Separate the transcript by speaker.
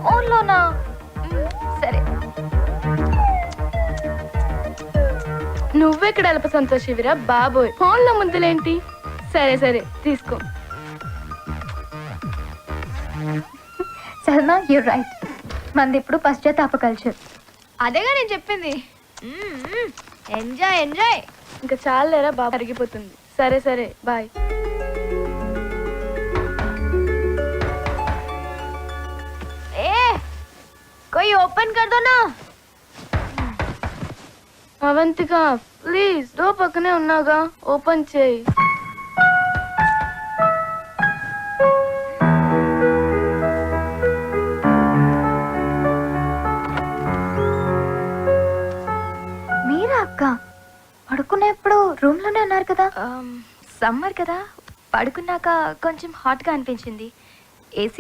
Speaker 1: ఫోన్లోనా? సరే.
Speaker 2: నువ్వెక్కడ అల్ప సంతోషివిరా బాబోయ్, ఫోన్లో ముద్దులేంటి? సరే సరే తీసుకో.
Speaker 1: సల్మా యూ రైట్, మంది ఇప్పుడు పశ్చాత్తాప కల్చర్.
Speaker 3: అదేగా నేను చెప్పింది. Enjoy enjoy.
Speaker 2: ఇంకా చాలేరా బాబు, అరిగిపోతుంది. సరే సరే బాయ్.
Speaker 3: कोई ओपन कर दो ना.
Speaker 2: అవంతిక ప్లీజ్, డోర్ పక్కనే ఉన్నాగా, ఓపెన్ చేయి.
Speaker 1: మీరా అక్క? పడుకునేప్పుడు రూమ్ లోనే ఉన్నారు కదా?
Speaker 3: సమ్మర్ కదా, పడుకున్నాక కొంచెం హాట్ గా అనిపించింది. ఏసీ